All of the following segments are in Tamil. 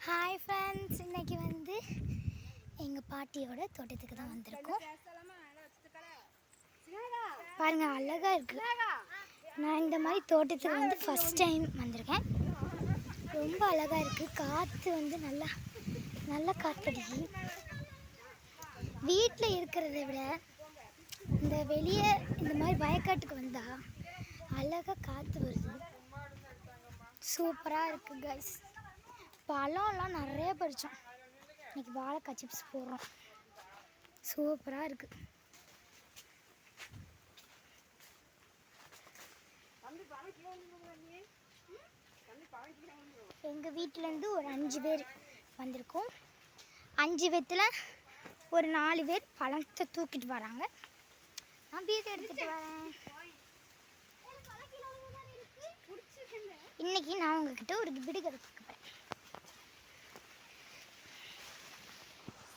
ஹாய் ஃப்ரெண்ட்ஸ், இன்றைக்கி வந்து எங்கள் பாட்டியோட தோட்டத்துக்கு தான் வந்திருக்கோம். பாருங்கள், அழகாக இருக்குது. நான் இந்த மாதிரி தோட்டத்துக்கு வந்து ஃபஸ்ட் டைம் வந்திருக்கேன். ரொம்ப அழகாக இருக்குது. காற்று வந்து நல்லா காற்றடிக்கு. வீட்டில் இருக்கிறத விட இந்த வெளியே இந்த மாதிரி வயக்காட்டுக்கு வந்தால் அழகாக காற்று வருது. சூப்பராக இருக்குது கைஸ். பழம்லாம் நிறைய பறித்தோம். இன்றைக்கி வாழைக்காய் சிப்ஸ் போடுறோம். சூப்பராக இருக்குது. எங்கள் வீட்டிலேருந்து ஒரு 5 பேர் வந்திருக்கோம். 5 பேர்த்தில் ஒரு 4 பேர் பழத்தை தூக்கிட்டு வராங்க. நான் வீட்டை எடுத்துகிட்டு வரேன். இன்றைக்கி நான் உங்ககிட்ட ஒரு விடுகதை கொடுக்க போகிறேன்.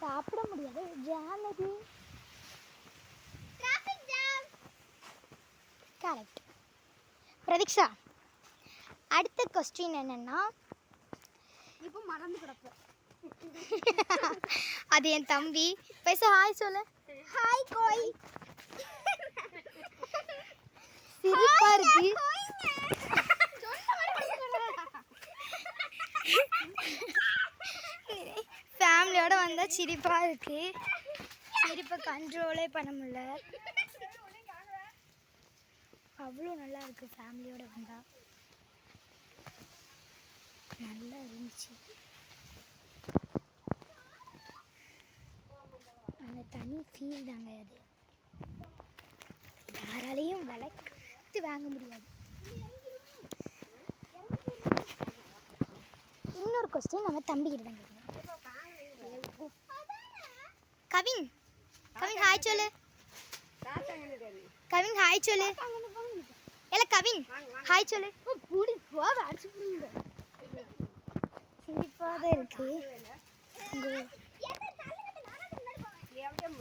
சாப்பிட முடியாது ஜாம். அது கரெக்ட். பிரதீக்ஷா, அடுத்த கொஸ்டின் என்னன்னா, இப்போ மறந்து கிடப்ப. அது என் தம்பி. பேச ஹாய் சொல்லு. ஹாய் கோய். சிரிப்பா இருக்கு. ஃபேமிலியோட வந்தால் சிரிப்பாக இருக்குது. சிரிப்பை கண்ட்ரோலே பண்ண முடியல. அவ்வளோ நல்லா இருக்குது. ஃபேமிலியோடு வந்தால் நல்லா இருந்துச்சு. அந்த தனி ஃபீல் தாங்க அது. யாராலையும் விளக்கு வாங்க முடியாது. இன்னொரு கொஸ்டின் நம்ம தம்பிக்கிட்ட தான் கேட்கணும். கவின், கவின் ஹாய் சொல்லு. கவின் ஹாய் சொல்லு. இல்ல கவின் ஹாய் சொல்லு. சிரிப்பாக இருக்கு.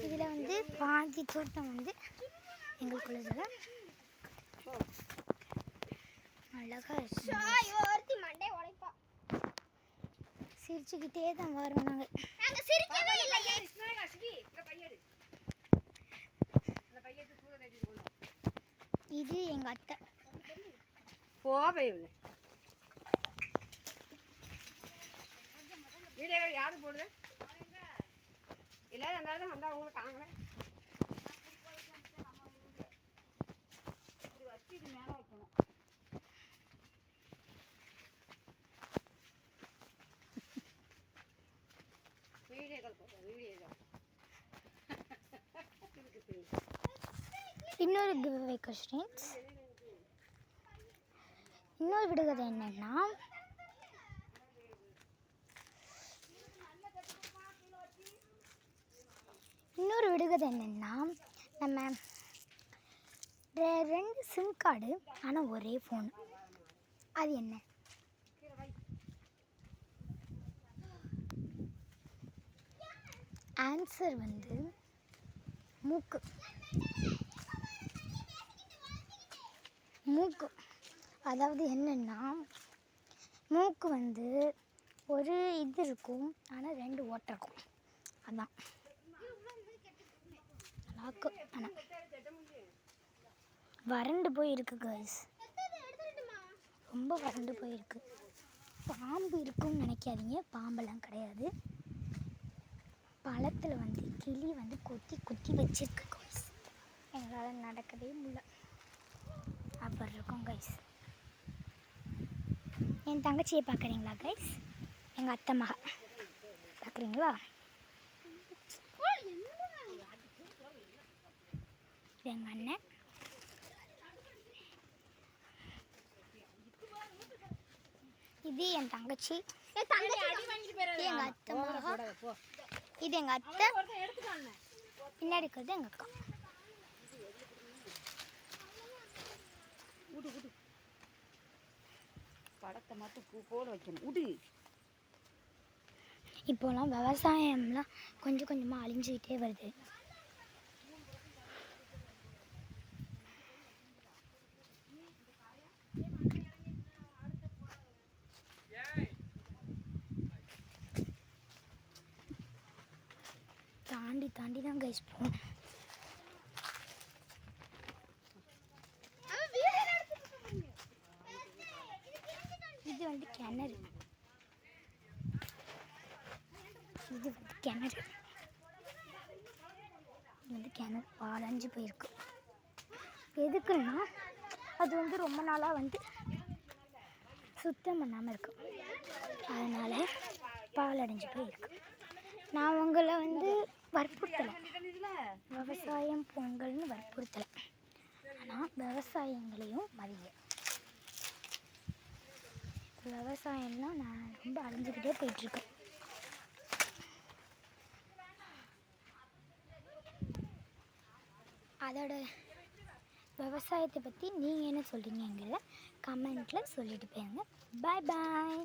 இதில் வந்து பாதி தோட்டம் வந்து எங்களுக்குள்ளது. அழகா இருக்கு. சிரிச்சுக்கிட்டே தான் வரோம் நாங்கள். இது எங்கள் அத்தை. யாரு போடுது இல்லை எல்லாரும் வந்தா அவங்களுக்கு காணல. வச்சு இது மேலே வைக்கணும். இன்னொரு கிவ்அவே கொஸ்டின்ஸ். இன்னொரு விடுகதை என்னன்னா, நம்ம 2 சிம் கார்டு ஆனால் ஒரே ஃபோன். அது என்ன? ஆன்சர் வந்து மூக்கு. அதாவது என்னென்னா, மூக்கு வந்து ஒரு இது இருக்கும் ஆனால் 2 ஓட்டை இருக்கும். அதான் நாக்கு. ஆனால் வறண்டு போயிருக்கு கைஸ். ரொம்ப வறண்டு போயிருக்கு. பாம்பு இருக்குன்னு நினைக்காதீங்க. பாம்பெல்லாம் கிடையாது. பழத்தில் வந்து கிளி வந்து கொத்தி வச்சிருக்கு கைஸ். எங்களால் நடக்கவே முடியல. அப்படி இருக்கும் கைஸ். என் தங்கச்சியை பார்க்குறீங்களா கைஸ்? எங்கள் அத்தை மக பார்க்குறீங்களா? எங்கள் அண்ணன். இது என் தங்கச்சி. எங்கள் அத்தை மக. இது எங்கள் அத்தை. பின்னாடி இருக்கிறது எங்கள் அக்கா. படத்தை மட்டும் பூ போல வைக்கணும். உடு. இப்போலாம் விவசாயம்லாம் கொஞ்சம் கொஞ்சமாக அழிஞ்சிக்கிட்டே வருது. இப்படி தாண்டி தான் கைஸ் போகணும். இது வந்து கிணறு. இது வந்து கிணறு. இது வந்து கிணறு பாலஞ்சு போயிருக்கு. எதுக்குன்னா அது வந்து ரொம்ப நாளாக வந்து சுத்தம் பண்ணாமல் இருக்கும், அதனால் பாலடைஞ்சு போயிருக்கு. நான் உங்களை வந்து வற்புறுத்தலை, விவசாயம் பொங்கல்னு வற்புறுத்தலை. ஆனால் விவசாயங்களையும் மதிங்க. விவசாயம்லாம் நான் ரொம்ப அழிஞ்சிக்கிட்டே போயிட்டுருக்கேன். அதோட விவசாயத்தை பற்றி நீங்கள் என்ன சொல்கிறீங்கிற கமெண்ட்டில் சொல்லிட்டு போயிருங்க. பாய் பாய்.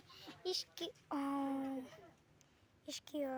இஷ்கியோ.